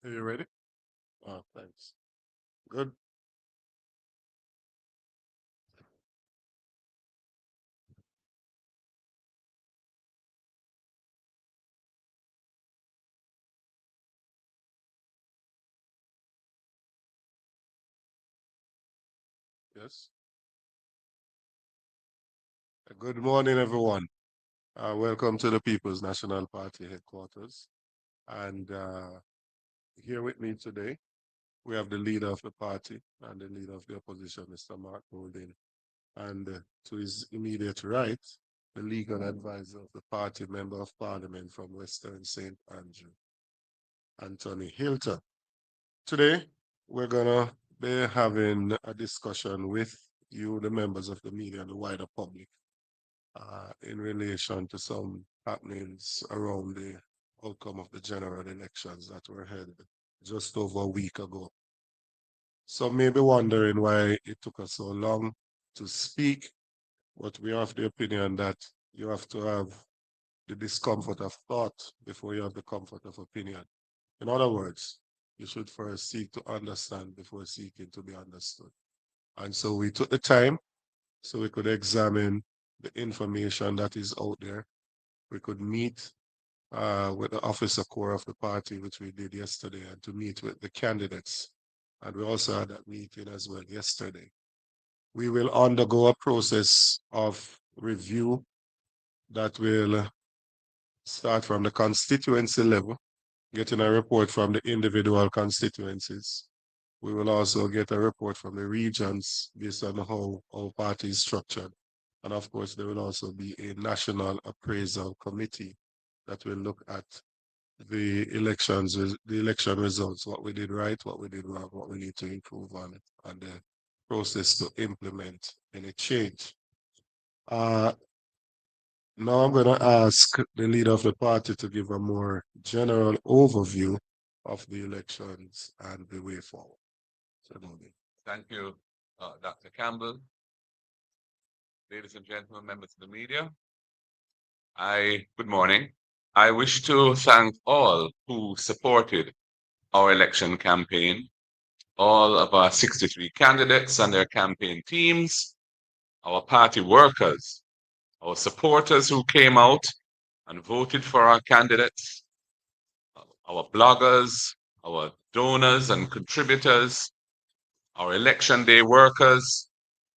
Are you ready? Oh, thanks. Good. Yes. Good morning, everyone. Welcome to the People's National Party headquarters. And here with me today, we have the leader of the party and the leader of the opposition, Mr. Mark Golding. And to his immediate right, the legal advisor of the party, member of parliament from Western St. Andrew, Anthony Hilton. Today, we're gonna be having a discussion with you, the members of the media and the wider public, in relation to some happenings around the outcome of the general elections that were held just over a week ago. Some may be wondering why it took us so long to speak, but we have the opinion that you have to have the discomfort of thought before you have the comfort of opinion. In other words, you should first seek to understand before seeking to be understood. And so we took the time so we could examine the information that is out there. We could meet with the officer core of the party, which we did yesterday, and to meet with the candidates. And we also had that meeting as well yesterday. We will undergo a process of review that will start from the constituency level, getting a report from the individual constituencies. We will also get a report from the regions based on how our party is structured. And of course, there will also be a national appraisal committee that will look at the elections, the election results, what we did right, what we did wrong, what we need to improve on it, and the process to implement any change. Uh, Now I'm going to ask the leader of the party to give a more general overview of the elections and the way forward. So, Thank you, Dr. Campbell. Ladies and gentlemen, members of the media, good morning. I wish to thank all who supported our election campaign, all of our 63 candidates and their campaign teams, our party workers, our supporters who came out and voted for our candidates, our bloggers, our donors and contributors, our election day workers,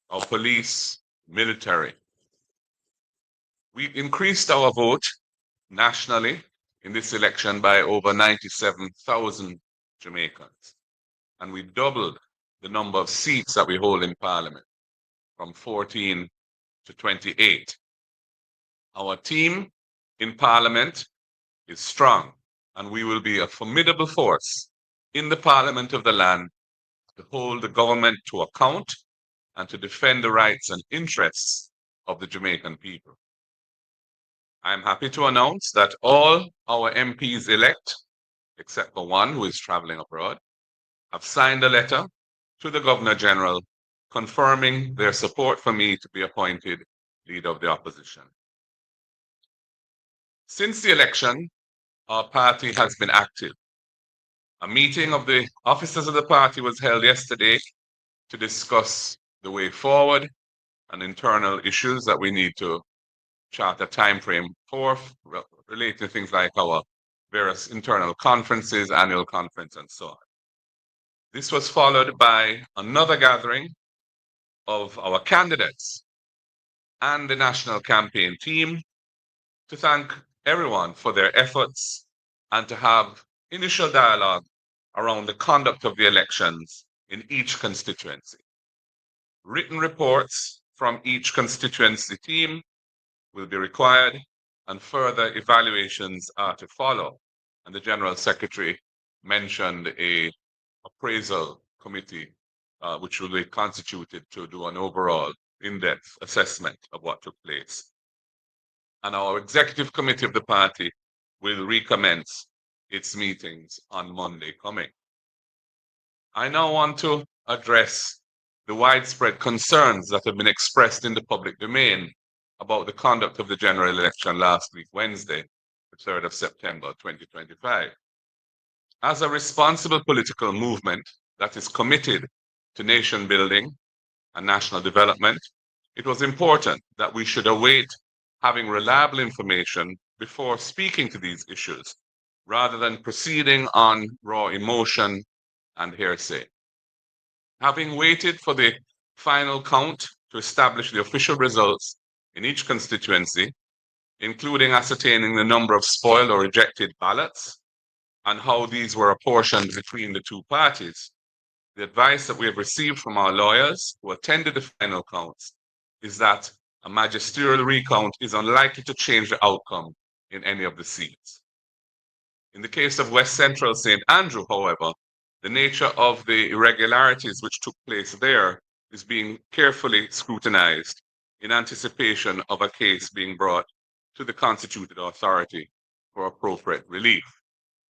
our police, military. We increased our vote nationally in this election by over 97,000 Jamaicans. And we doubled the number of seats that we hold in Parliament from 14 to 28. Our team in Parliament is strong, and we will be a formidable force in the Parliament of the land to hold the government to account and to defend the rights and interests of the Jamaican people. I'm happy to announce that all our MPs elect, except for one who is traveling abroad, have signed a letter to the Governor General confirming their support for me to be appointed leader of the opposition. Since the election, our party has been active. A meeting of the officers of the party was held yesterday to discuss the way forward and internal issues that we need to chart a time frame for related to things like our various internal conferences, annual conference, and so on. This was followed by another gathering of our candidates and the national campaign team to thank everyone for their efforts and to have initial dialogue around the conduct of the elections in each constituency. Written reports from each constituency team will be required, and further evaluations are to follow. And the General Secretary mentioned a appraisal committee, which will be constituted to do an overall in-depth assessment of what took place. And our executive committee of the party will recommence its meetings on Monday coming. I now want to address the widespread concerns that have been expressed in the public domain about the conduct of the general election last week, Wednesday, the 3rd of September, 2025. As a responsible political movement that is committed to nation building and national development, it was important that we should await having reliable information before speaking to these issues, rather than proceeding on raw emotion and hearsay. Having waited for the final count to establish the official results in each constituency, including ascertaining the number of spoiled or rejected ballots and how these were apportioned between the two parties, the advice that we have received from our lawyers who attended the final counts is that a magisterial recount is unlikely to change the outcome in any of the seats. In the case of West Central St. Andrew, however, the nature of the irregularities which took place there is being carefully scrutinized in anticipation of a case being brought to the constituted authority for appropriate relief.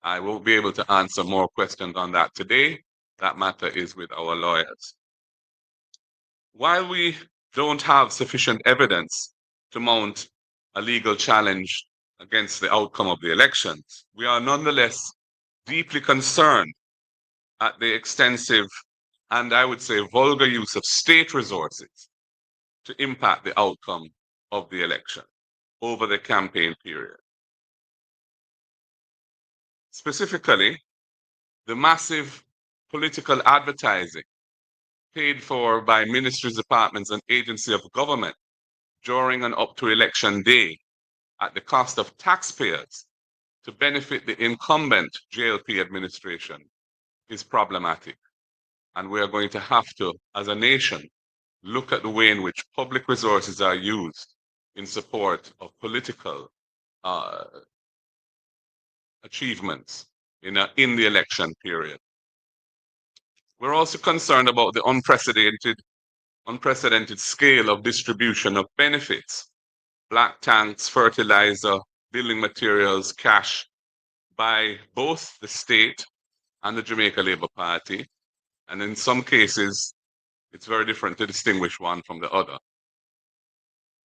I won't be able to answer more questions on that today. That matter is with our lawyers. While we don't have sufficient evidence to mount a legal challenge against the outcome of the elections, we are nonetheless deeply concerned at the extensive and I would say vulgar use of state resources to impact the outcome of the election over the campaign period. Specifically, the massive political advertising paid for by ministries, departments, and agencies of government during and up to election day at the cost of taxpayers to benefit the incumbent JLP administration is problematic. And we are going to have to, as a nation, look at the way in which public resources are used in support of political achievements in the election period. We're also concerned about the unprecedented scale of distribution of benefits, black tanks, fertilizer, building materials, cash, by both the state and the Jamaica Labour Party. And in some cases, it's very different to distinguish one from the other.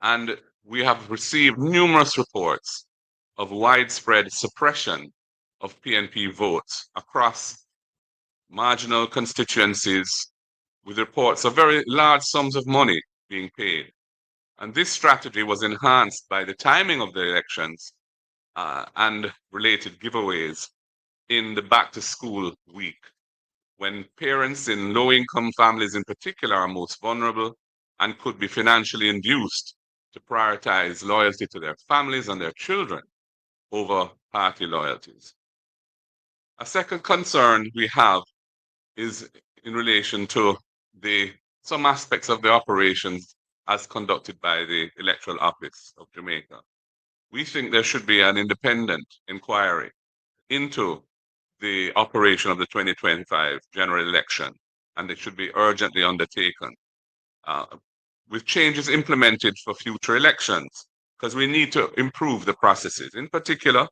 And we have received numerous reports of widespread suppression of PNP votes across marginal constituencies, with reports of very large sums of money being paid. And this strategy was enhanced by the timing of the elections and related giveaways in the back to school week, when parents in low income families in particular are most vulnerable and could be financially induced to prioritize loyalty to their families and their children over party loyalties. A second concern we have is in relation to some aspects of the operations as conducted by the Electoral Office of Jamaica. We think there should be an independent inquiry into the operation of the 2025 general election, and it should be urgently undertaken with changes implemented for future elections, because we need to improve the processes. In particular,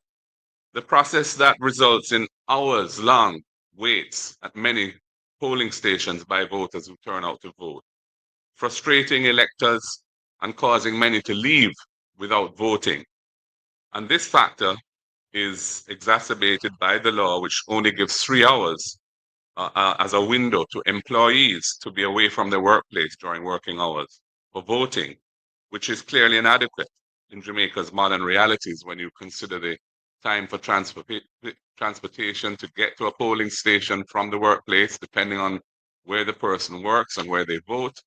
the process that results in hours-long waits at many polling stations by voters who turn out to vote, frustrating electors and causing many to leave without voting. And this factor is exacerbated by the law, which only gives 3 hours as a window to employees to be away from their workplace during working hours for voting, which is clearly inadequate in Jamaica's modern realities when you consider the time for transportation to get to a polling station from the workplace, depending on where the person works and where they vote,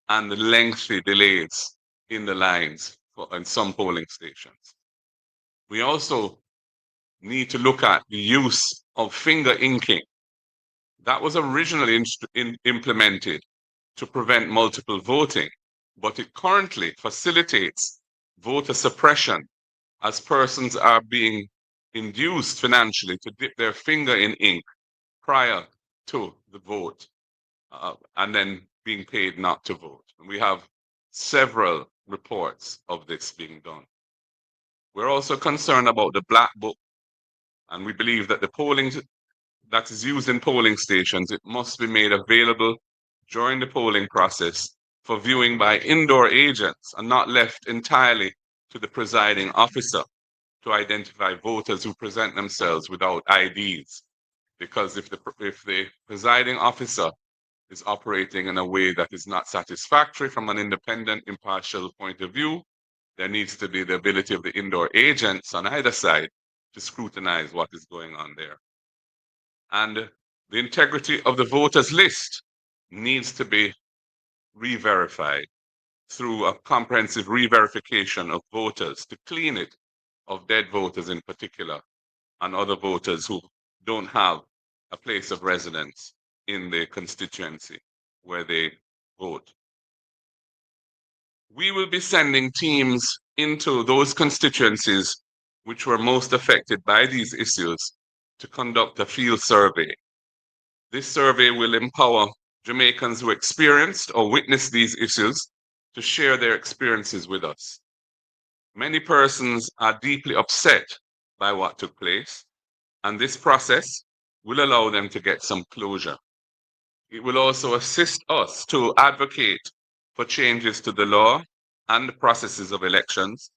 and the lengthy delays in the lines in some polling stations. We also need to look at the use of finger inking. That was originally implemented to prevent multiple voting, but it currently facilitates voter suppression as persons are being induced financially to dip their finger in ink prior to the vote and then being paid not to vote. And we have several reports of this being done. We're also concerned about the black book, and we believe that the polling that is used in polling stations, it must be made available during the polling process for viewing by indoor agents and not left entirely to the presiding officer to identify voters who present themselves without IDs. because if the presiding officer is operating in a way that is not satisfactory from an independent, impartial point of view, there needs to be the ability of the indoor agents on either side to scrutinize what is going on there. And the integrity of the voters list needs to be re-verified through a comprehensive re-verification of voters to clean it of dead voters in particular and other voters who don't have a place of residence in the constituency where they vote. We will be sending teams into those constituencies which were most affected by these issues to conduct a field survey. This survey will empower Jamaicans who experienced or witnessed these issues to share their experiences with us. Many persons are deeply upset by what took place, and this process will allow them to get some closure. It will also assist us to advocate for changes to the law and the processes of elections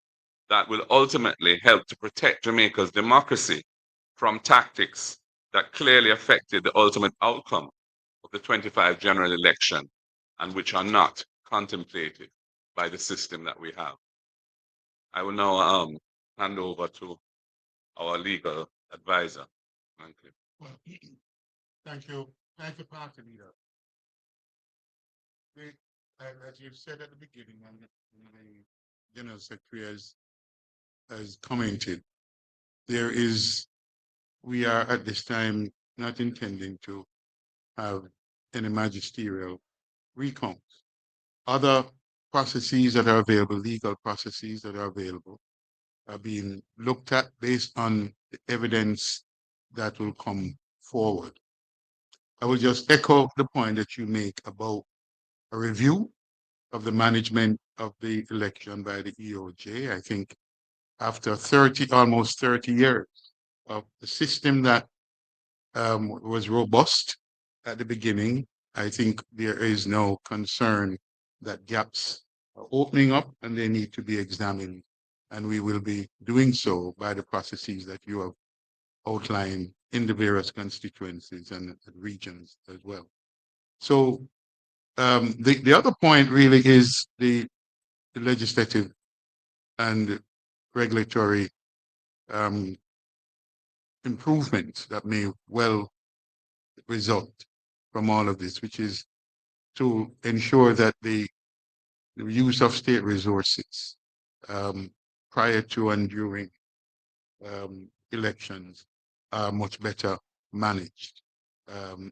that will ultimately help to protect Jamaica's democracy from tactics that clearly affected the ultimate outcome of the 25 general election and which are not contemplated by the system that we have. I will now hand over to our legal advisor. Thank you. Well, thank you. Thank you, Party Leader. As you said at the beginning, and the General Secretary has commented, we are at this time not intending to have any magisterial recounts. Other processes that are available, legal processes that are available, are being looked at based on the evidence that will come forward. I will just echo the point that you make about a review of the management of the election by the EOJ. I think after almost 30 years of the system that was robust at the beginning, I think there is no concern that gaps are opening up and they need to be examined. And we will be doing so by the processes that you have outlined in the various constituencies and regions as well. So the other point really is the legislative and regulatory improvements that may well result from all of this, which is to ensure that the use of state resources prior to and during elections are much better managed.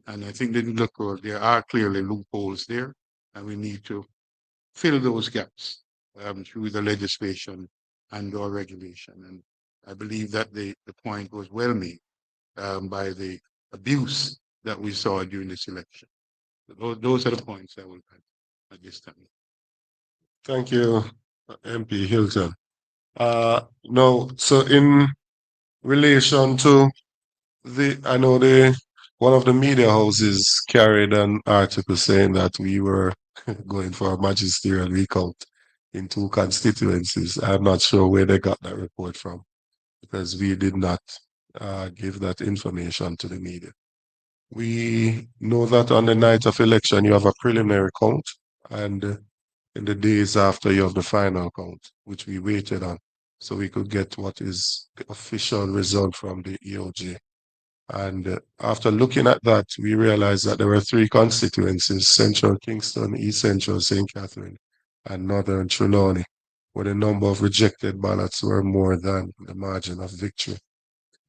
And I think there are clearly loopholes there, and we need to fill those gaps through the legislation and or regulation. And I believe that the point was well made by the abuse that we saw during this election. Those are the points I will add at this time. Thank you, MP Hilton. No, so in relation to I know one of the media houses carried an article saying that we were going for a magisterial recount in 2 constituencies. I'm not sure where they got that report from, because we did not give that information to the media. We know that on the night of election, you have a preliminary count, and in the days after, you have the final count, which we waited on, so we could get what is the official result from the EOJ. And after looking at that, we realized that there were 3 constituencies: Central Kingston, East Central St. Catherine, and Northern Trelawney, where the number of rejected ballots were more than the margin of victory.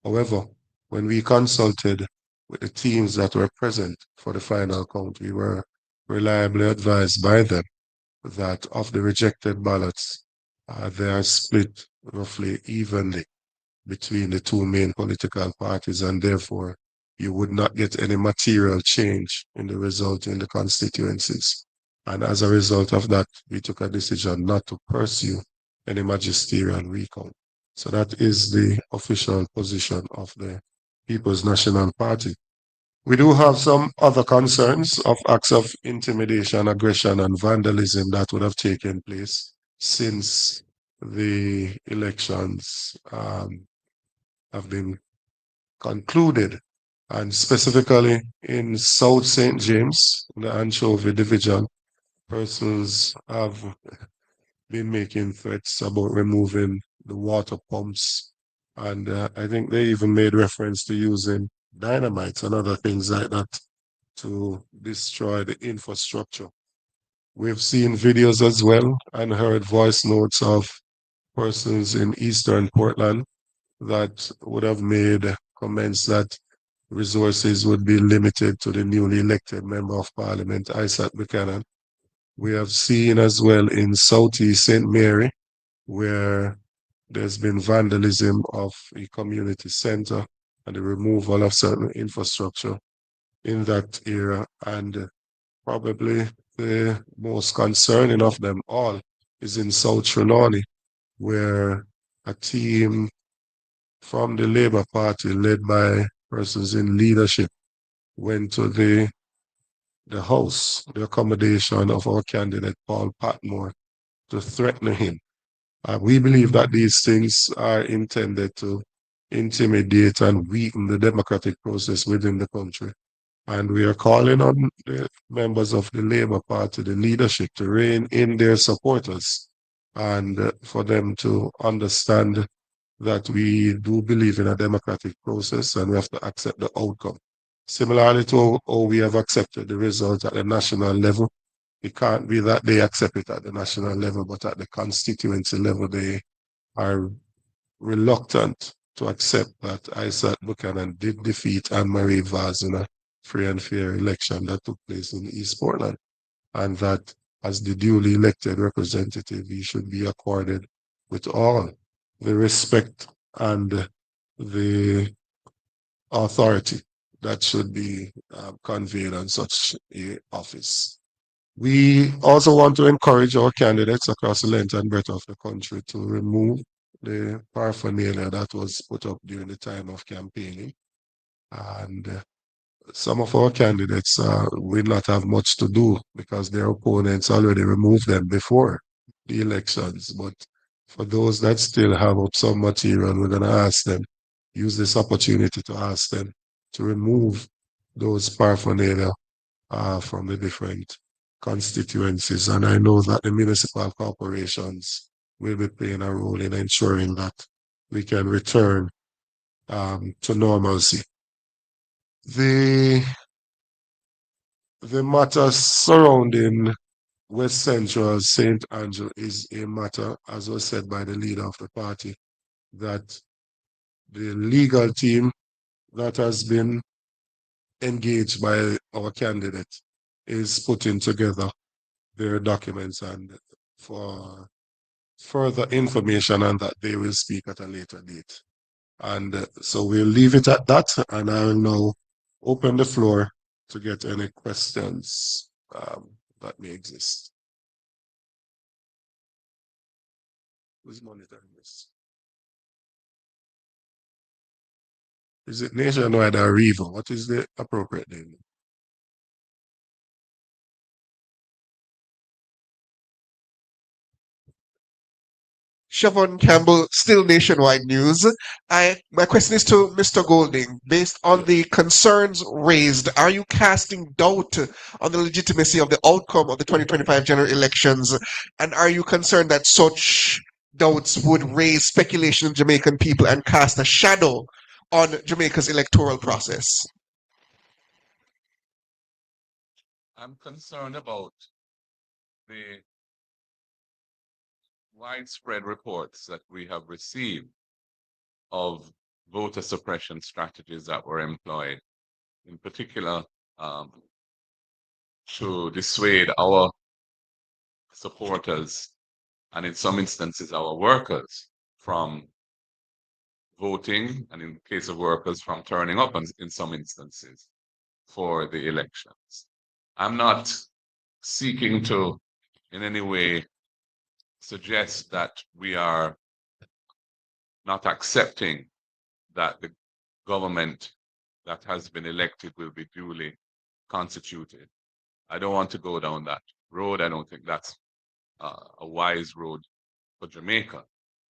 However, when we consulted with the teams that were present for the final count, we were reliably advised by them that of the rejected ballots, they are split roughly evenly between the 2 main political parties, and therefore you would not get any material change in the result in the constituencies. And as a result of that, we took a decision not to pursue any magisterial recount. So that is the official position of the People's National Party. We do have some other concerns of acts of intimidation, aggression, and vandalism that would have taken place since the elections have been concluded. And specifically in South St. James, in the Anchovy Division, persons have been making threats about removing the water pumps. And I think they even made reference to using dynamite and other things like that to destroy the infrastructure. We've seen videos as well and heard voice notes of persons in Eastern Portland that would have made comments that resources would be limited to the newly elected Member of Parliament, Isaac Buchanan. We have seen as well in Southeast St. Mary, where there's been vandalism of a community center and the removal of certain infrastructure in that area. And probably the most concerning of them all is in South Trelawney, where a team from the Labour Party, led by persons in leadership, went to the house, the accommodation of our candidate, Paul Patmore, to threaten him. We believe that these things are intended to intimidate and weaken the democratic process within the country. And we are calling on the members of the Labour Party, the leadership, to rein in their supporters and for them to understand that we do believe in a democratic process and we have to accept the outcome. Similarly to how we have accepted the result at the national level, it can't be that they accept it at the national level, but at the constituency level, they are reluctant to accept that Isaac Buchanan did defeat Anne-Marie Vaz in a free and fair election that took place in East Portland, and that as the duly elected representative, he should be accorded with all the respect and the authority that should be conveyed on such a office. We also want to encourage our candidates across the length and breadth of the country to remove the paraphernalia that was put up during the time of campaigning. And some of our candidates will not have much to do because their opponents already removed them before the elections. But for those that still have up some material, we're going to ask them, use this opportunity to ask them to remove those paraphernalia from the different constituencies. And I know that the municipal corporations will be playing a role in ensuring that we can return to normalcy. The matter surrounding West Central St. Andrew is a matter, as was said by the leader of the party, that the legal team that has been engaged by our candidate is putting together their documents, and for further information on that, they will speak at a later date. And so we'll leave it at that, and I will now open the floor to get any questions that may exist. Who's monitoring this? Is it Nationwide or Riva? What is the appropriate name? Siobhan Campbell, still Nationwide News. My question is to Mr. Golding. Based on the concerns raised, are you casting doubt on the legitimacy of the outcome of the 2025 general elections? And are you concerned that such doubts would raise speculation in Jamaican people and cast a shadow on Jamaica's electoral process? I'm concerned about the widespread reports that we have received of voter suppression strategies that were employed, in particular to dissuade our supporters and in some instances our workers from voting, and in the case of workers from turning up in some instances for the elections. I'm not seeking to in any way suggest that we are not accepting that the government that has been elected will be duly constituted. I don't want to go down that road. I don't think that's a wise road for Jamaica.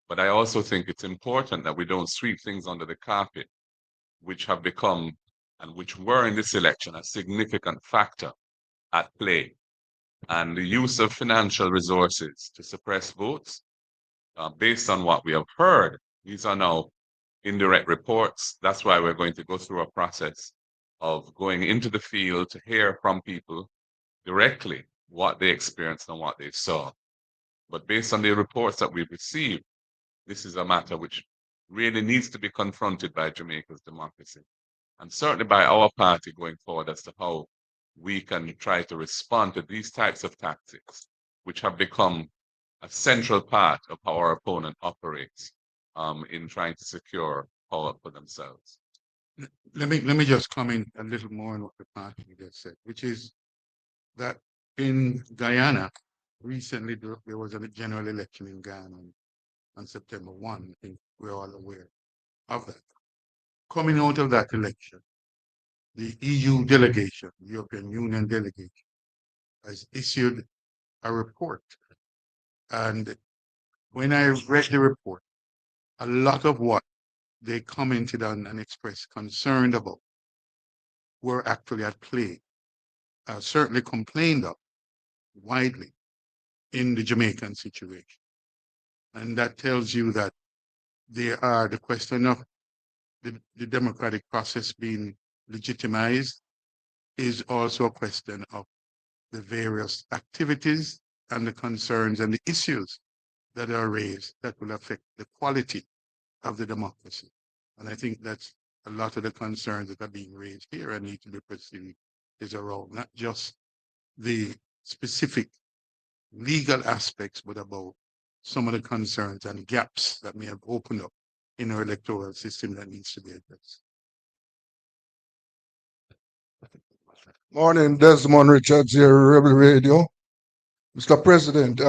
But I also think it's important that we don't sweep things under the carpet, which have become and which were in this election a significant factor at play. And the use of financial resources to suppress votes, based on what we have heard, these are now indirect reports. That's why we're going to go through a process of going into the field to hear from people directly what they experienced and what they saw. But based on the reports that we've received, this is a matter which really needs to be confronted by Jamaica's democracy, and certainly by our party going forward as to how we can try to respond to these types of tactics, which have become a central part of how our opponent operates in trying to secure power for themselves. Let me just comment a little more on what the party leader said, which is that in Guyana, recently there was a general election in Ghana on September 1. I think we're all aware of that. Coming out of that election, the EU delegation, the European Union delegation, has issued a report. And when I read the report, a lot of what they commented on and expressed concern about were actually at play, certainly complained of widely in the Jamaican situation. And that tells you that there are the question of the democratic process being legitimized is also a question of the various activities and the concerns and the issues that are raised that will affect the quality of the democracy. And I think that's a lot of the concerns that are being raised here and need to be pursued is around not just the specific legal aspects, but about some of the concerns and gaps that may have opened up in our electoral system that needs to be addressed. Morning, Desmond Richards here, Rebel Radio. Mr. President,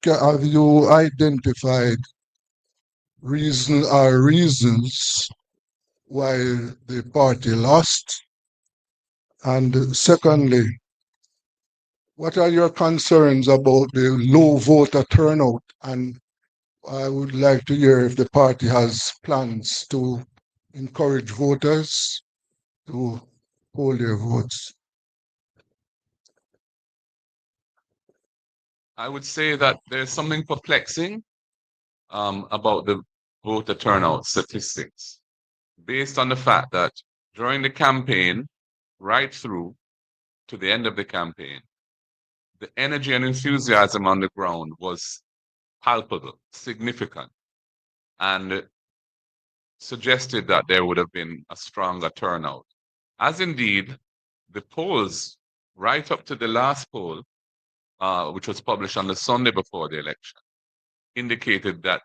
have you identified reasons why the party lost? And secondly, what are your concerns about the low voter turnout? And I would like to hear if the party has plans to encourage voters to hold their votes. I would say that there's something perplexing about the voter turnout statistics, based on the fact that during the campaign, right through to the end of the campaign, the energy and enthusiasm on the ground was palpable, significant, and suggested that there would have been a stronger turnout. As indeed, the polls, right up to the last poll, which was published on the Sunday before the election, indicated that,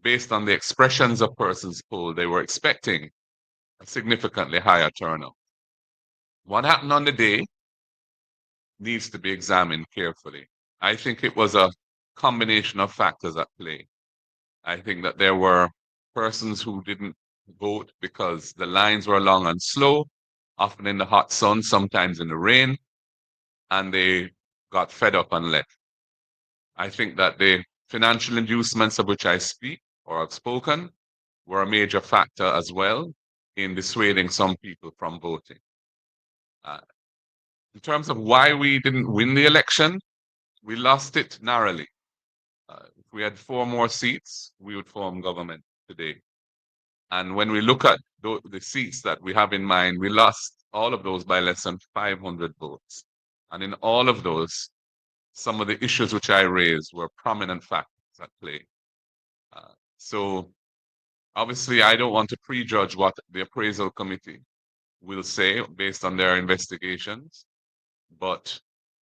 based on the expressions of persons polled, they were expecting a significantly higher turnout. What happened on the day needs to be examined carefully. I think it was a combination of factors at play. I think that there were persons who didn't vote because the lines were long and slow, often in the hot sun, sometimes in the rain, and they got fed up and left. I think that the financial inducements of which I speak or have spoken were a major factor as well in dissuading some people from voting. In terms of why we didn't win the election, we lost it narrowly. If we had 4 more seats, we would form government today. And when we look at the seats that we have in mind, we lost all of those by less than 500 votes. And in all of those, some of the issues which I raised were prominent factors at play. So obviously, I don't want to prejudge what the appraisal committee will say based on their investigations. But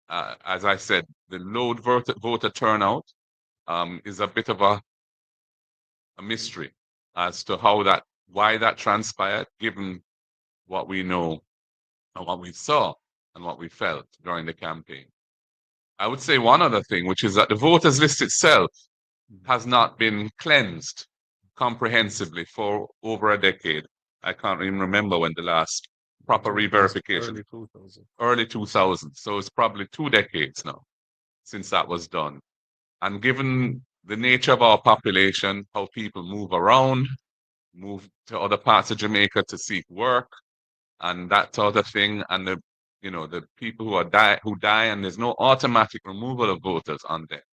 as I said, the low voter turnout is a bit of a mystery as to why that transpired, given what we know and what we saw and what we felt during the campaign. I would say one other thing, which is that the voters list itself has not been cleansed comprehensively for over a decade. I can't even remember when the last proper re-verification. Early 2000. So it's probably 2 decades now since that was done. And given the nature of our population, how people move around, move to other parts of Jamaica to seek work and that sort of thing. And the people who die, and there's no automatic removal of voters on there.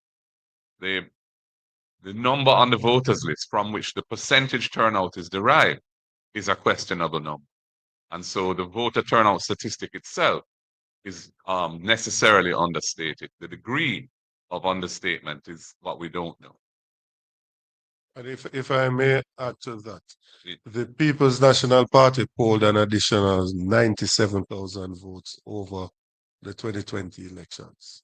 The number on the voters list from which the percentage turnout is derived is a questionable number. And so the voter turnout statistic itself is necessarily understated. The degree of understatement is what we don't know. And if I may add to that, It- the People's National Party polled an additional 97,000 votes over the 2020 elections.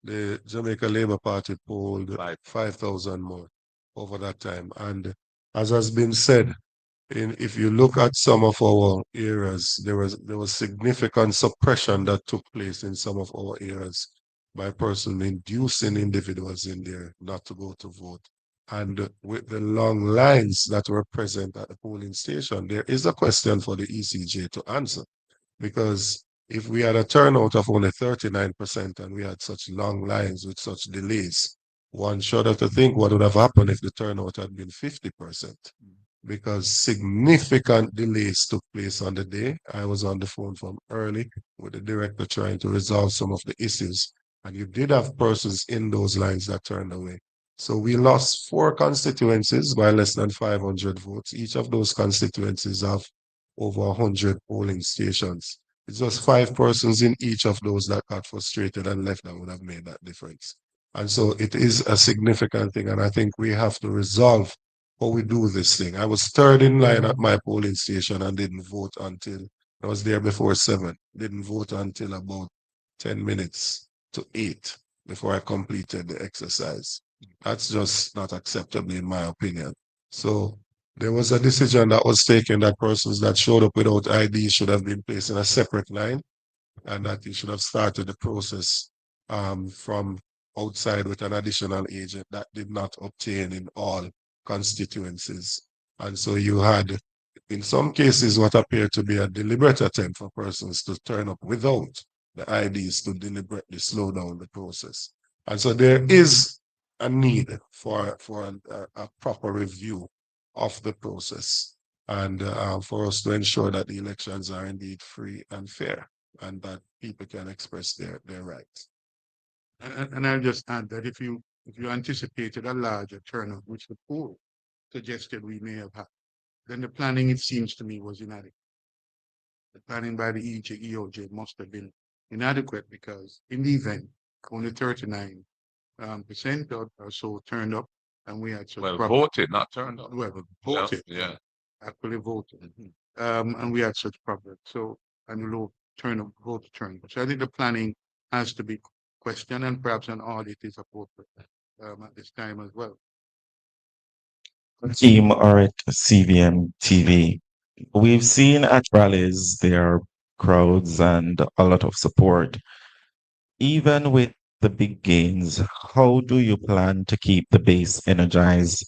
The Jamaica Labour Party polled 5,000 more over that time. And as has been said, if you look at some of our areas, there was significant suppression that took place in some of our areas by person inducing individuals in there not to go to vote. And with the long lines that were present at the polling station, there is a question for the ECJ to answer. Because if we had a turnout of only 39% and we had such long lines with such delays, one shudder to think what would have happened if the turnout had been 50%. Because significant delays took place on the day. I was on the phone from early with the director trying to resolve some of the issues. And you did have persons in those lines that turned away. So we lost 4 constituencies by less than 500 votes. Each of those constituencies have over 100 polling stations. It's just 5 persons in each of those that got frustrated and left that would have made that difference. And so it is a significant thing. And I think we have to resolve how we do this thing. I was third in line at my polling station and didn't vote until I was there before 7. Didn't vote until about 10 minutes to 8 before I completed the exercise. That's just not acceptable in my opinion. So there was a decision that was taken that persons that showed up without ID should have been placed in a separate line and that you should have started the process from outside with an additional agent. That did not obtain in all constituencies. And so you had, in some cases, what appeared to be a deliberate attempt for persons to turn up without the IDs to deliberately slow down the process. And so there is a need for a proper review of the process and for us to ensure that the elections are indeed free and fair and that people can express their rights. And I'll just add that if you anticipated a larger turnout, which the poll suggested we may have had, then the planning, it seems to me, was inadequate. The planning by the EOJ must have been inadequate because in the event, only 39% or so turned up, and we had such voted, not turned up. Well, voted, Yeah. actually voted, and we had such problems. So and low voter turnout. So I think the planning has to be questioned, and perhaps an audit is appropriate at this time as well. Team are at CVM TV. We've seen at rallies there are crowds and a lot of support. Even with the big gains, how do you plan to keep the base energized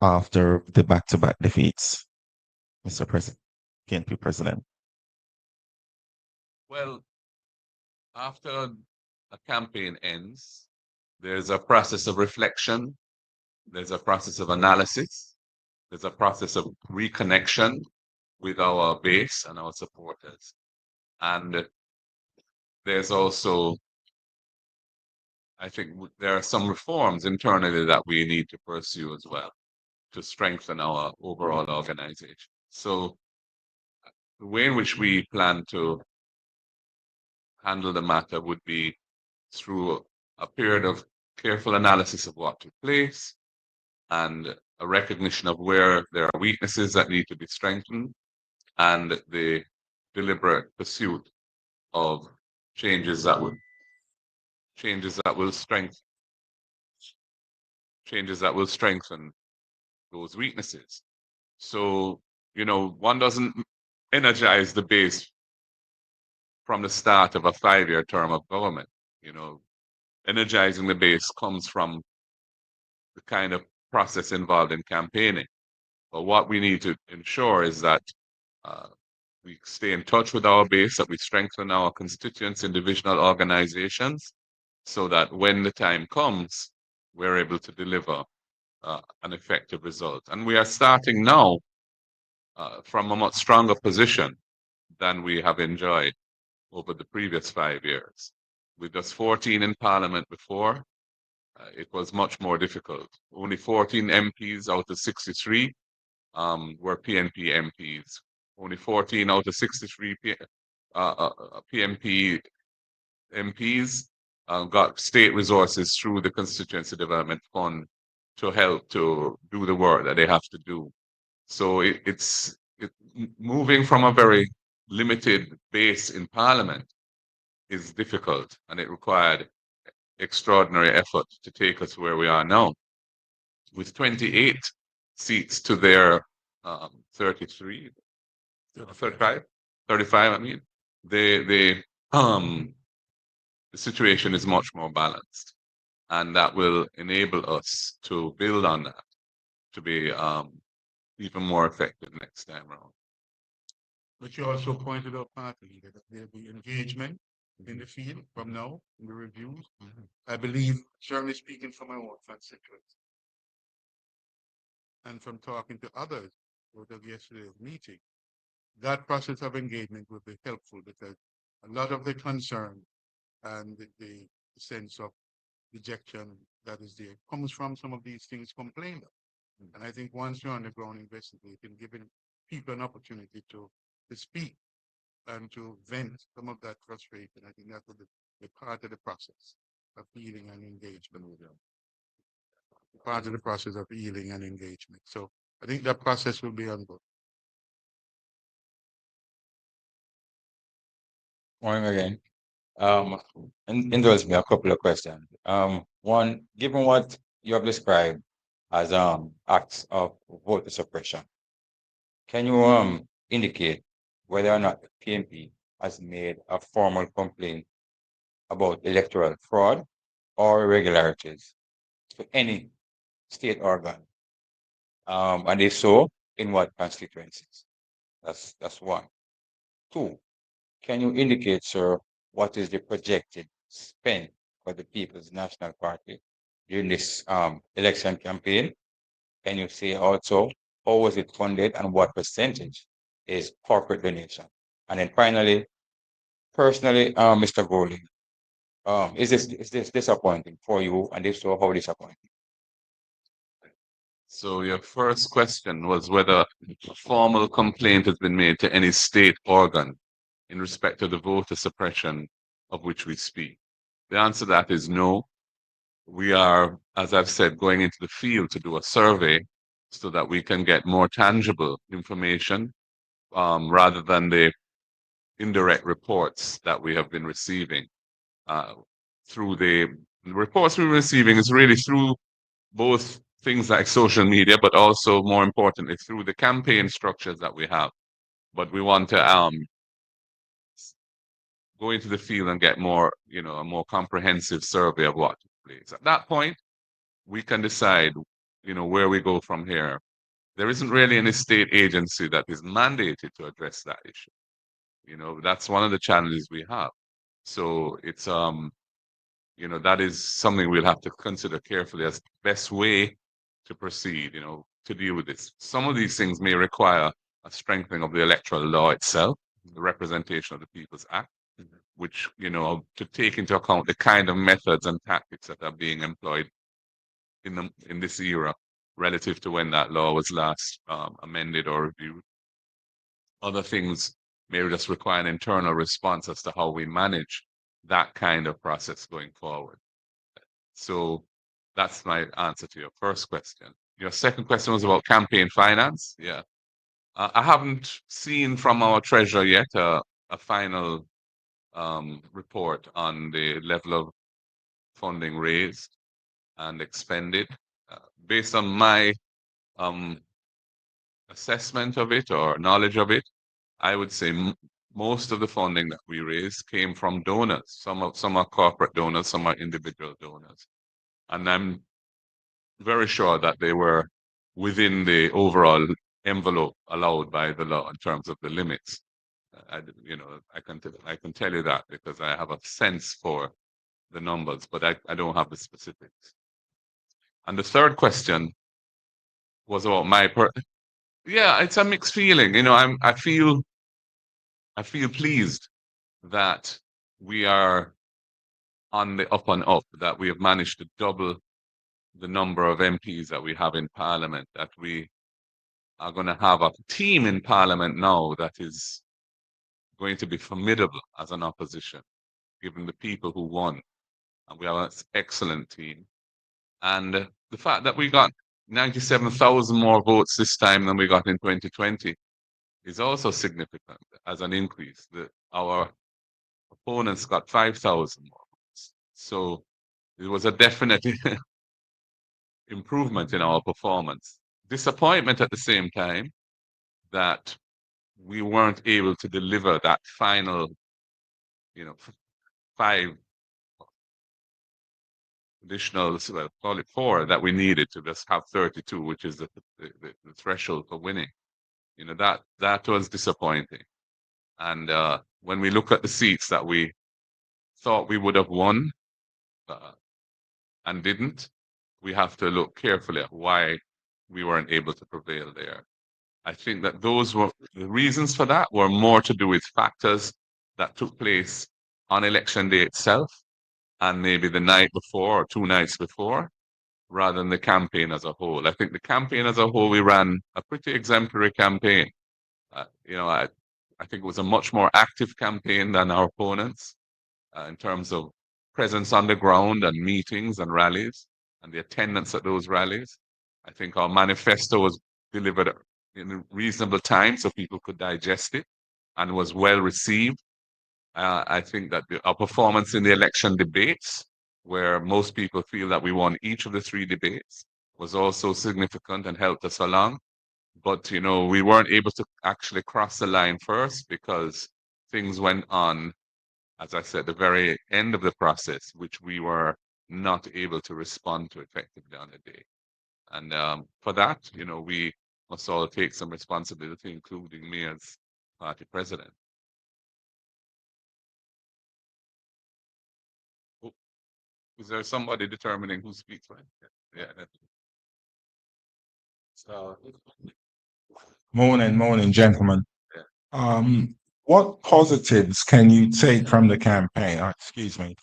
after the back-to-back defeats, Mr. President, PNP President? Well, after a campaign ends, there's a process of reflection, there's a process of analysis, there's a process of reconnection with our base and our supporters. And there's also, I think there are some reforms internally that we need to pursue as well to strengthen our overall organization. So the way in which we plan to handle the matter would be through a period of careful analysis of what took place and a recognition of where there are weaknesses that need to be strengthened and the deliberate pursuit of changes that will strengthen those weaknesses. So, one doesn't energize the base from the start of a 5-year term of government. Energizing the base comes from the kind of process involved in campaigning. But what we need to ensure is that we stay in touch with our base, that we strengthen our constituents in divisional organizations so that when the time comes, we're able to deliver an effective result. And we are starting now from a much stronger position than we have enjoyed over the previous 5 years. With just 14 in Parliament before, it was much more difficult. Only 14 MPs out of 63 were PNP MPs. Only 14 out of 63 PNP MPs got state resources through the Constituency Development Fund to help to do the work that they have to do. So it's moving from a very limited base in Parliament is difficult, and it required extraordinary effort to take us where we are now. With 28 seats to their 33, 35, I mean, the situation is much more balanced, and that will enable us to build on that to be even more effective next time around. But you also pointed out, partly, that there'll be engagement in the field from now, in the reviews. I believe, certainly speaking from my own constituents, and from talking to others out of yesterday's meeting, that process of engagement will be helpful, because a lot of the concern and the sense of dejection that is there comes from some of these things complained of. And I think once you're on the ground investigating, giving people an opportunity to speak and to vent some of that frustration, I think that will be part of the process of healing and engagement with them. Part of the process of healing and engagement. So I think that process will be ongoing. Morning again. Indulge me a couple of questions. One, given what you have described as acts of voter suppression, can you indicate whether or not the PNP has made a formal complaint about electoral fraud or irregularities to any state organ? And if so, in what constituencies? That's one. Two, can you indicate, sir, what is the projected spend for the People's National Party during this election campaign? Can you say also how was it funded and what percentage is corporate donation? And then finally, personally, Mr. Golding, is this disappointing for you? And if so, how disappointing? So your first question was whether a formal complaint has been made to any state organ in respect to the voter suppression of which we speak. The answer to that is no. We are, as I've said, going into the field to do a survey so that we can get more tangible information rather than the indirect reports that we have been receiving. Through the reports we're receiving is really through both things like social media, but also more importantly through the campaign structures that we have. But we want to go into the field and get more, a more comprehensive survey of what took place. At that point, we can decide, where we go from here. There isn't really any state agency that is mandated to address that issue. That's one of the challenges we have. So it's that is something we'll have to consider carefully as the best way to proceed, to deal with this. Some of these things may require a strengthening of the electoral law itself, the Representation of the People's Act, which, to take into account the kind of methods and tactics that are being employed in this era relative to when that law was last amended or reviewed. Other things may just require an internal response as to how we manage that kind of process going forward. So that's my answer to your first question. Your second question was about campaign finance. Yeah. I haven't seen from our treasurer yet a final report on the level of funding raised and expended. Based on my assessment of it or knowledge of it, I would say most of the funding that we raised came from donors. Some are corporate donors, some are individual donors. And I'm very sure that they were within the overall envelope allowed by the law in terms of the limits. I can tell you that because I have a sense for the numbers, but I don't have the specifics. And the third question was about Yeah, it's a mixed feeling. You know, I feel pleased that we are on the up and up, that we have managed to double the number of MPs that we have in Parliament, that we are going to have a team in Parliament now that is going to be formidable as an opposition, given the people who won. And we have an excellent team. And the fact that we got 97,000 more votes this time than we got in 2020 is also significant as an increase. Our opponents got 5,000 more votes. So it was a definite improvement in our performance. Disappointment at the same time that we weren't able to deliver that final, 5 additional, well, call it 4, that we needed to just have 32, which is the threshold for winning. That was disappointing. And when we look at the seats that we thought we would have won and didn't, we have to look carefully at why we weren't able to prevail there. I think that the reasons for that were more to do with factors that took place on election day itself and maybe the night before or 2 nights before, rather than the campaign as a whole. I think the campaign as a whole, we ran a pretty exemplary campaign. I think it was a much more active campaign than our opponents in terms of presence on the ground and meetings and rallies and the attendance at those rallies. I think our manifesto was delivered in a reasonable time so people could digest it and was well received. I think that our performance in the election debates, where most people feel that we won each of the 3 debates, was also significant and helped us along. But, we weren't able to actually cross the line first because things went on, as I said, the very end of the process, which we were not able to respond to effectively on the day. And for that, we must all take some responsibility, including me as party president. Oh, is there somebody determining who speaks? Right? Yeah. So, Morning, gentlemen. Yeah. What positives can you take from the campaign? Excuse me.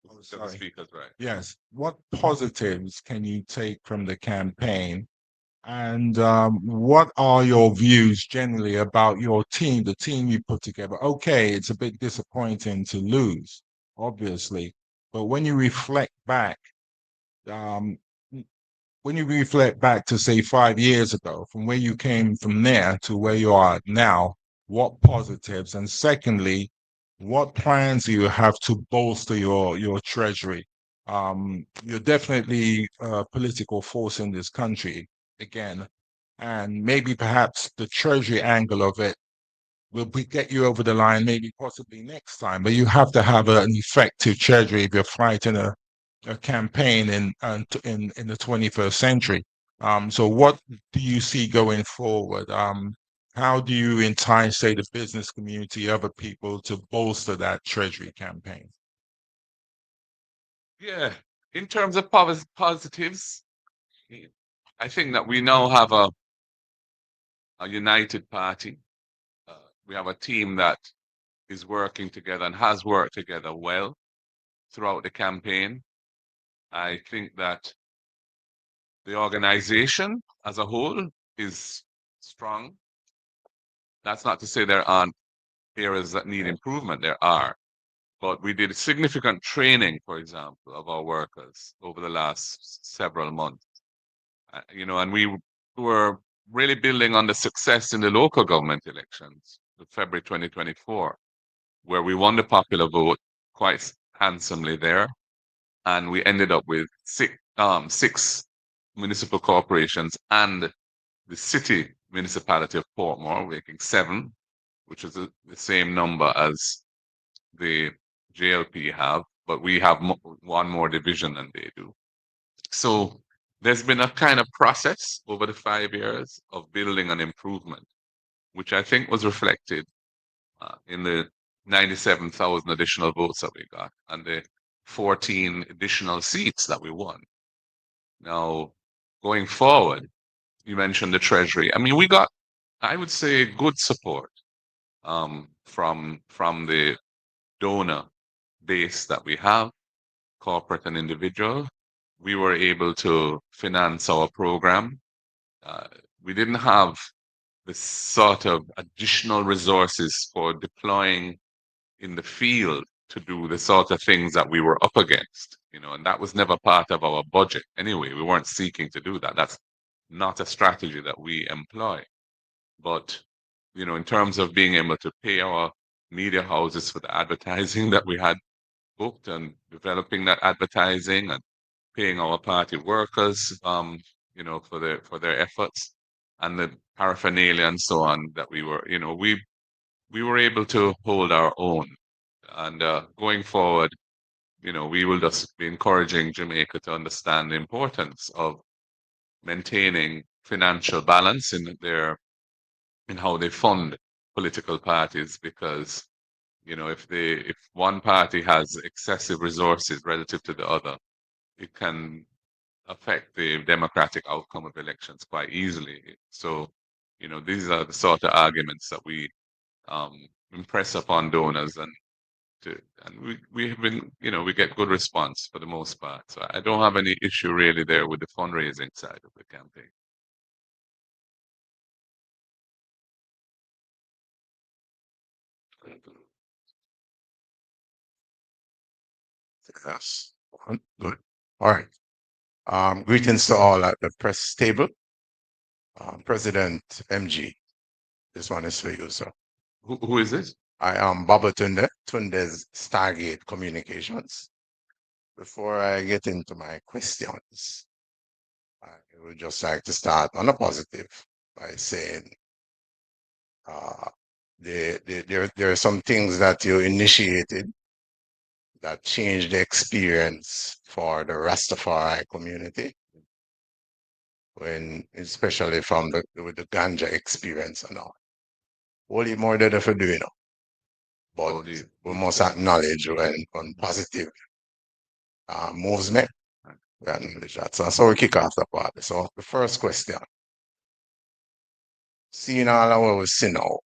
The speakers, right? Yes. What positives can you take from the campaign? And what are your views generally about your team, the team you put together? Okay, it's a bit disappointing to lose, obviously, but when you reflect back, to say 5 years ago, from where you came from there to where you are now, what positives? And secondly, what plans do you have to bolster your treasury? You're definitely a political force in this country again, and maybe perhaps the treasury angle of it will get you over the line, maybe possibly next time. But you have to have an effective treasury if you're fighting a campaign in the 21st century. So what do you see going forward? How do you entice, say, the business community, other people to bolster that treasury campaign? Yeah, in terms of positives, I think that we now have a united party. We have a team that is working together and has worked together well throughout the campaign. I think that the organization as a whole is strong. That's not to say there aren't areas that need improvement. There are. But we did significant training, for example, of our workers over the last several months. And we were really building on the success in the local government elections of February 2024, where we won the popular vote quite handsomely there. And we ended up with 6 municipal corporations and the city municipality of Portmore making 7, which is the same number as the JLP have, but we have 1 more division than they do. So there's been a kind of process over the 5 years of building an improvement, which I think was reflected in the 97,000 additional votes that we got and the 14 additional seats that we won. Now, going forward, you mentioned the Treasury. I mean, we got, I would say, good support from the donor base that we have, corporate and individual. We were able to finance our program. We didn't have the sort of additional resources for deploying in the field to do the sort of things that we were up against, and that was never part of our budget anyway. We weren't seeking to do that. That's not a strategy that we employ. But, in terms of being able to pay our media houses for the advertising that we had booked and developing that advertising and paying our party workers, for their efforts and the paraphernalia and so on that we were able to hold our own. And going forward, we will just be encouraging Jamaica to understand the importance of maintaining financial balance in how they fund political parties, because if one party has excessive resources relative to the other, it can affect the democratic outcome of elections quite easily. So, these are the sort of arguments that we impress upon donors, and we have been, we get good response for the most part. So I don't have any issue really there with the fundraising side of the campaign. Yes. Good. All right. Greetings to all at the press table. President MG, this one is for you, sir. Who is this? I am Baba Tunde's Stargate Communications. Before I get into my questions, I would just like to start on a positive by saying there are some things that you initiated that changed the experience for the Rastafari community, especially with the ganja experience and all. Only more than for doing it. But we must acknowledge when positive moves made. We acknowledge that. So we kick off the party. So the first question. Seeing all of what we see now,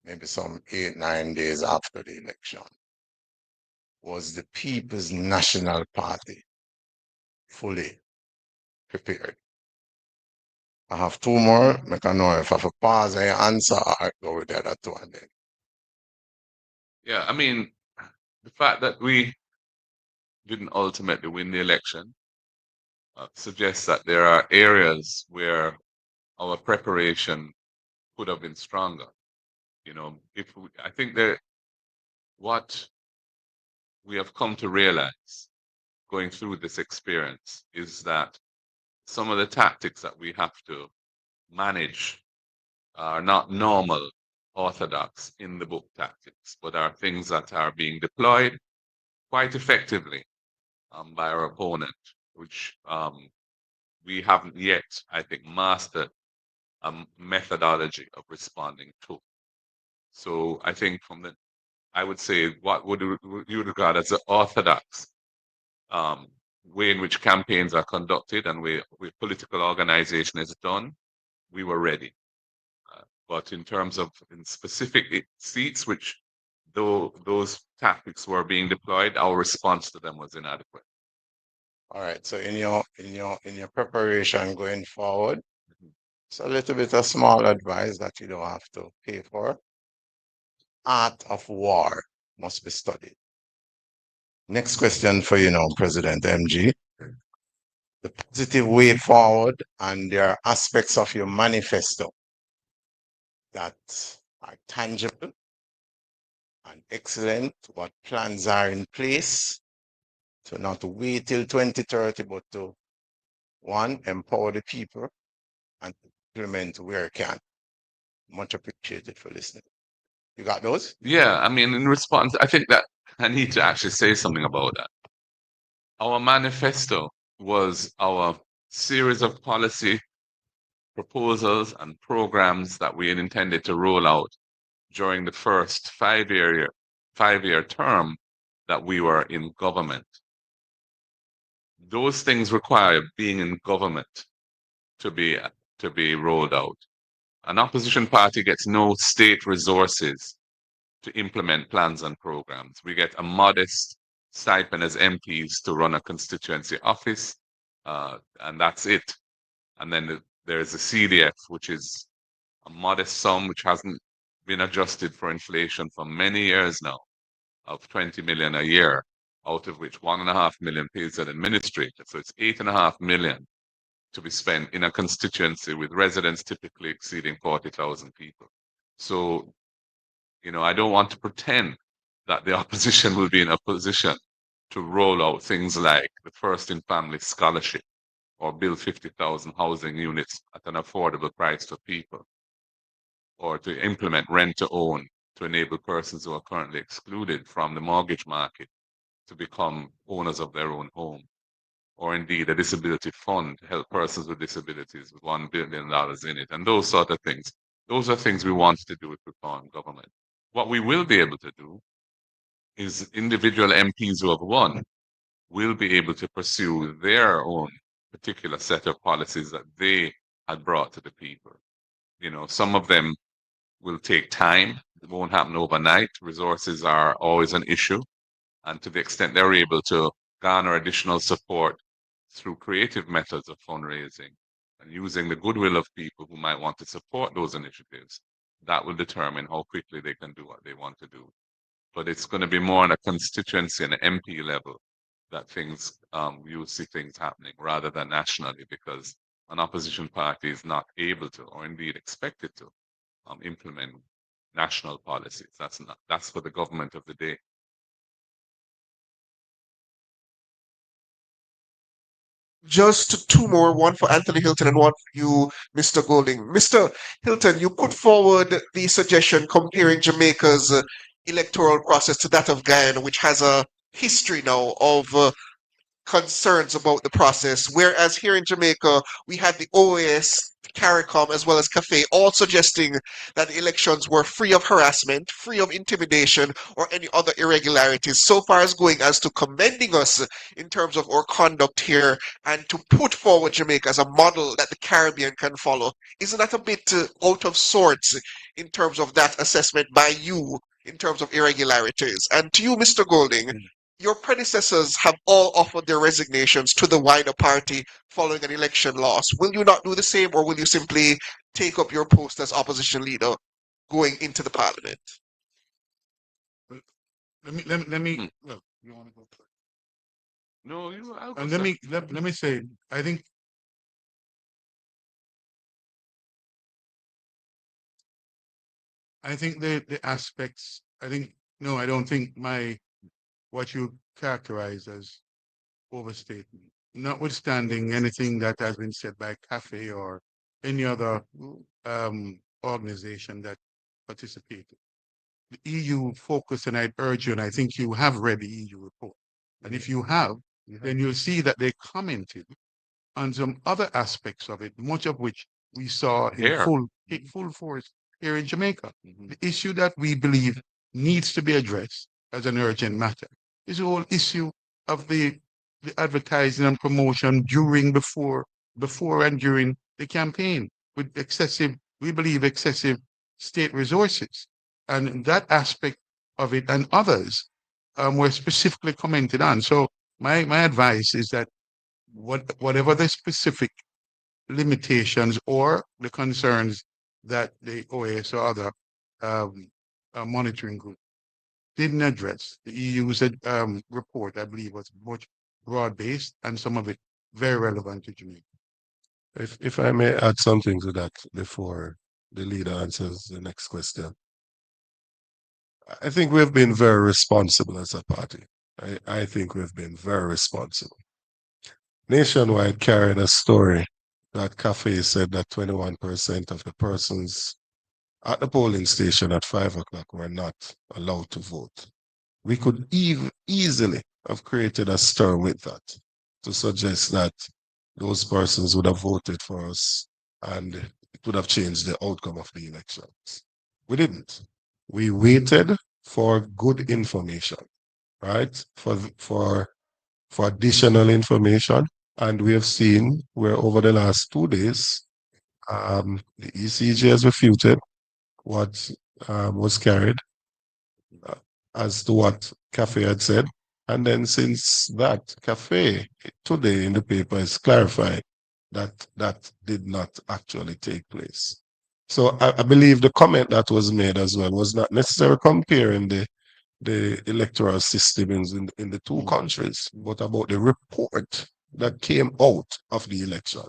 maybe some 8-9 days after the election, was the People's National Party fully prepared? I have two more. I can know if I have a pause and answer, I go with the other two and then. Yeah, I mean, the fact that we didn't ultimately win the election suggests that there are areas where our preparation could have been stronger. I think that what we have come to realize going through this experience is that some of the tactics that we have to manage are not normal, orthodox in the book tactics, but are things that are being deployed quite effectively by our opponent, which we haven't yet, I think, mastered a methodology of responding to. So I think I would say what would you regard as the orthodox way in which campaigns are conducted and way political organization is done, we were ready. But in terms of specific seats, which though those tactics were being deployed, our response to them was inadequate. All right. So in your preparation going forward, it's a little bit of small advice that you don't have to pay for. Art of war must be studied. Next question for you now, President MG. The positive way forward, and there are aspects of your manifesto that are tangible and excellent. What plans are in place to not wait till 2030, but to empower the people and implement where it can. Much appreciated for listening. You got those? Yeah, I mean, in response, I think that I need to actually say something about that. Our manifesto was our series of policy proposals and programs that we had intended to roll out during the first five-year term that we were in government. Those things require being in government to be rolled out. An opposition party gets no state resources to implement plans and programs. We get a modest stipend as MPs to run a constituency office, and that's it. And then there's a CDF, which is a modest sum which hasn't been adjusted for inflation for many years now, of 20 million a year, out of which 1.5 million pays an administrator. So it's 8.5 million to be spent in a constituency with residents typically exceeding 40,000 people. So, I don't want to pretend that the opposition will be in a position to roll out things like the First in Family Scholarship or build 50,000 housing units at an affordable price for people, or to implement rent to own to enable persons who are currently excluded from the mortgage market to become owners of their own home, or indeed a disability fund to help persons with disabilities with $1 billion in it, and those sort of things. Those are things we want to do with reform government. What we will be able to do is individual MPs who have won will be able to pursue their own particular set of policies that they had brought to the people. Some of them will take time. It won't happen overnight. Resources are always an issue. And to the extent they're able to garner additional support through creative methods of fundraising and using the goodwill of people who might want to support those initiatives, that will determine how quickly they can do what they want to do. But it's going to be more on a constituency and an MP level that you'll see things happening rather than nationally, because an opposition party is not able to, or indeed expected to, implement national policies. That's for the government of the day. Just two more, one for Anthony Hilton and one for you, Mr. Golding. Mr. Hilton, you put forward the suggestion comparing Jamaica's electoral process to that of Guyana, which has a history now of concerns about the process, whereas here in Jamaica, we had the OAS, CARICOM, as well as CAFE, all suggesting that the elections were free of harassment, free of intimidation, or any other irregularities, so far as going as to commending us in terms of our conduct here and to put forward Jamaica as a model that the Caribbean can follow. Isn't that a bit out of sorts in terms of that assessment by you in terms of irregularities? And to you, Mr. Golding, your predecessors have all offered their resignations to the wider party following an election loss. Will you not do the same, or will you simply take up your post as opposition leader going into the parliament? Let me. Well, you want to go first? No, I'll go let me say, I think the aspects. No, I don't think what you characterize as overstatement, notwithstanding anything that has been said by CAFE or any other organization that participated. The EU focus, and I'd urge you, and I think you have read the EU report, and if you have, then you'll see that they commented on some other aspects of it, much of which we saw in full force here in Jamaica. The issue that we believe needs to be addressed as an urgent matter is the whole issue of the advertising and promotion before and during the campaign with we believe excessive state resources. And that aspect of it and others were specifically commented on. So my advice is that whatever the specific limitations or the concerns that the OAS or other monitoring group didn't address, the EU's report, I believe, was much broad-based and some of it very relevant to Jamaica. If I may add something to that before the leader answers the next question. I think we've been very responsible as a party. I think we've been very responsible. Nationwide carried a story that CAFE said that 21% of the persons at the polling station at 5 o'clock were not allowed to vote. We could easily have created a stir with that to suggest that those persons would have voted for us and it would have changed the outcome of the elections. We didn't. We waited for good information, right? For for additional information. And we have seen where over the last 2 days, the ECJ has refuted what was carried as to what Cafe had said. And then since that, Cafe today in the paper is clarified that that did not actually take place. So I believe the comment that was made as well was not necessarily comparing the electoral system in the two countries, but about the report that came out of the election.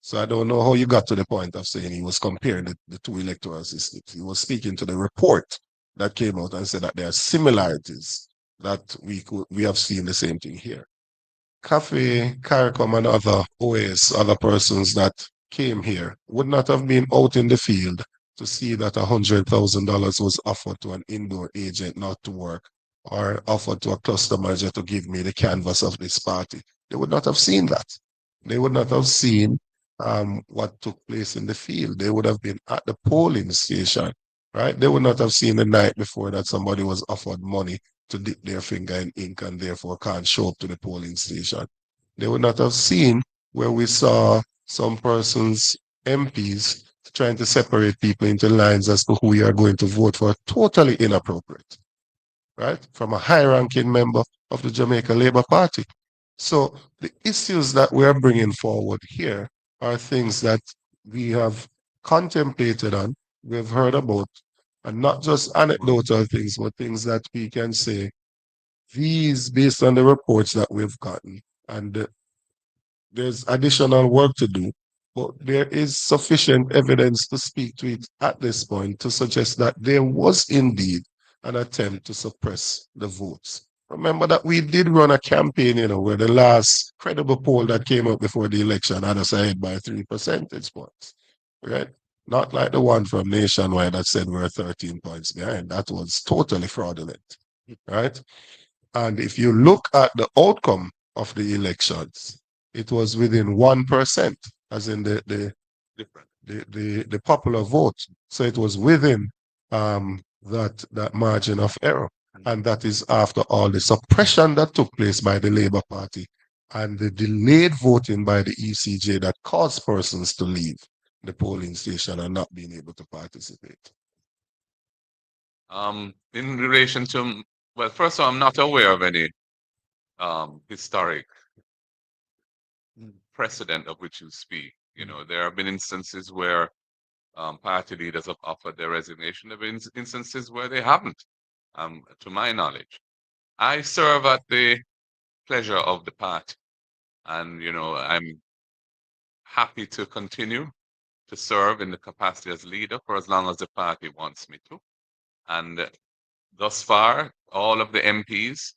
So I don't know how you got to the point of saying he was comparing the two electoral systems. He was speaking to the report that came out and said that there are similarities that we have seen the same thing here. Cafe, CARICOM, and other OAS, other persons that came here would not have been out in the field to see that $100,000 was offered to an indoor agent not to work, or offered to a cluster manager to give me the canvas of this party. They would not have seen that. They would not have seen what took place in the field. They would have been at the polling station, right? They would not have seen the night before that somebody was offered money to dip their finger in ink and therefore can't show up to the polling station. They would not have seen where we saw some persons, MPs, trying to separate people into lines as to who we are going to vote for, totally inappropriate, right? From a high-ranking member of the Jamaica Labour Party. So the issues that we are bringing forward here are things that we have contemplated on, we've heard about, and not just anecdotal things, but things that we can say, these based on the reports that we've gotten, and there's additional work to do, but there is sufficient evidence to speak to it at this point to suggest that there was indeed an attempt to suppress the votes. Remember that we did run a campaign, where the last credible poll that came out before the election had us ahead by 3 percentage points, right? Not like the one from Nationwide that said we're 13 points behind. That was totally fraudulent, right? And if you look at the outcome of the elections, it was within 1%, as in the popular vote. So it was within that margin of error. And that is after all the suppression that took place by the Labour Party and the delayed voting by the ECJ that caused persons to leave the polling station and not being able to participate. In relation to, well, first of all, I'm not aware of any historic precedent of which you speak. There have been instances where party leaders have offered their resignation. There have been instances where they haven't, to my knowledge. I serve at the pleasure of the party, and I'm happy to continue to serve in the capacity as leader for as long as the party wants me to. And thus far, all of the MPs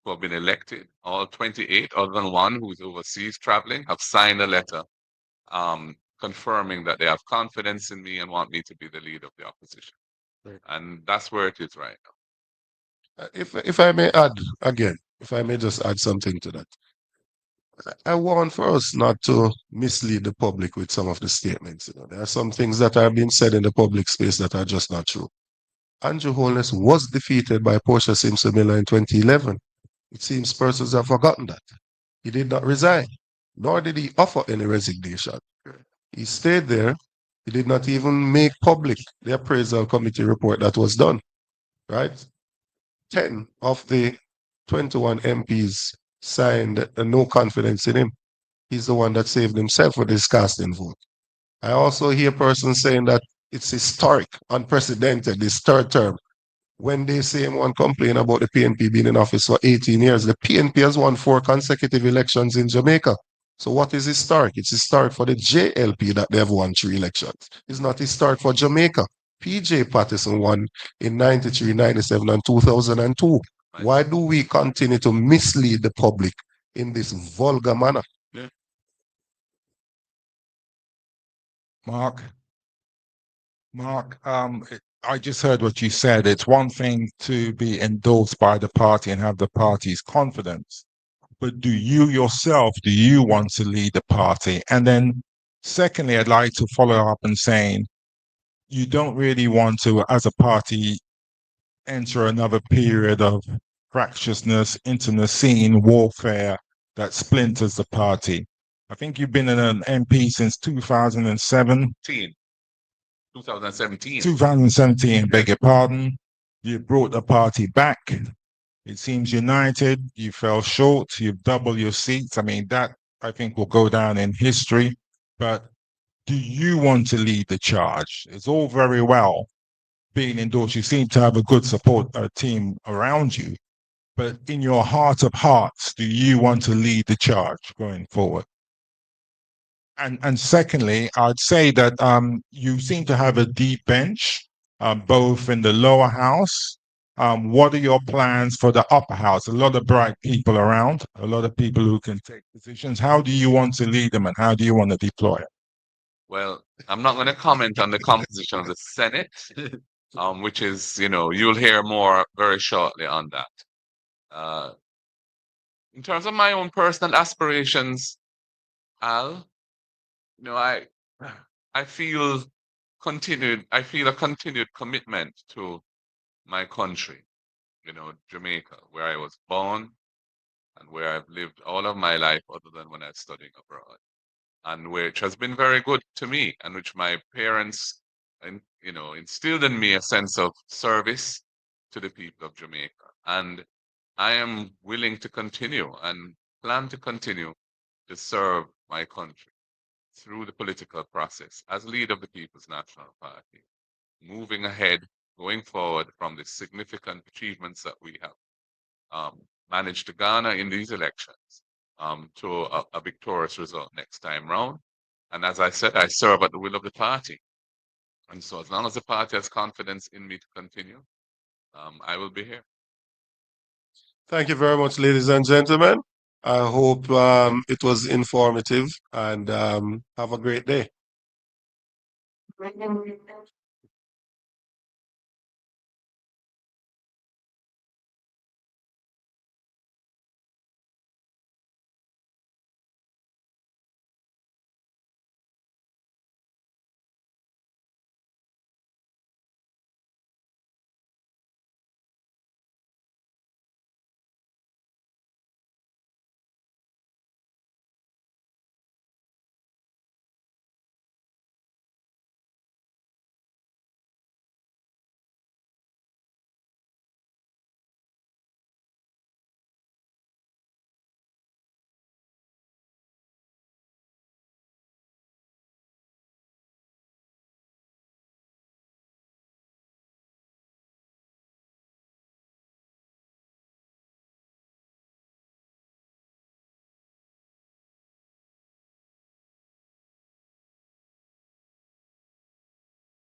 who have been elected, all 28, other than one who's overseas traveling, have signed a letter confirming that they have confidence in me and want me to be the leader of the opposition. Right. And that's where it is right now. If I may add again, if I may just add something to that. I want for us not to mislead the public with some of the statements. There are some things that are being said in the public space that are just not true. Andrew Holness was defeated by Portia Simpson Miller in 2011. It seems persons have forgotten that. He did not resign, nor did he offer any resignation. He stayed there. He did not even make public the appraisal committee report that was done, right? 10 of the 21 MPs signed a no confidence in him. He's the one that saved himself with his casting vote. I also hear persons saying that it's historic, unprecedented, this third term. When they say one complain about the PNP being in office for 18 years, the PNP has won 4 consecutive elections in Jamaica. So what is historic? It's historic for the JLP that they have won 3 elections. It's not historic for Jamaica. PJ Patterson won in 93, 97, and 2002. Why do we continue to mislead the public in this vulgar manner? Mark, I just heard what you said. It's one thing to be endorsed by the party and have the party's confidence, but do you yourself, do you want to lead the party? And then secondly, I'd like to follow up and saying, you don't really want to, as a party, enter another period of fractiousness, internecine warfare that splinters the party. I think you've been an MP since 2007. 2017. 2017, beg your pardon. You brought the party back. It seems united. You fell short. You've doubled your seats. I mean, that I think will go down in history. But do you want to lead the charge? It's all very well being endorsed. You seem to have a good support team around you. But in your heart of hearts, do you want to lead the charge going forward? And secondly, I'd say that you seem to have a deep bench, both in the lower house. What are your plans for the upper house? A lot of bright people around, a lot of people who can take positions. How do you want to lead them and how do you want to deploy it? Well, I'm not going to comment on the composition of the Senate, which is, you'll hear more very shortly on that. In terms of my own personal aspirations, Al, I feel a continued commitment to my country, Jamaica, where I was born and where I've lived all of my life other than when I was studying abroad, and which has been very good to me, and which my parents, instilled in me a sense of service to the people of Jamaica. And I am willing to continue and plan to continue to serve my country through the political process as leader of the People's National Party, moving ahead, going forward from the significant achievements that we have managed to garner in these elections to a victorious result next time round. And as I said, I serve at the will of the party. And so as long as the party has confidence in me to continue, I will be here. Thank you very much, ladies and gentlemen. I hope it was informative and have a great day.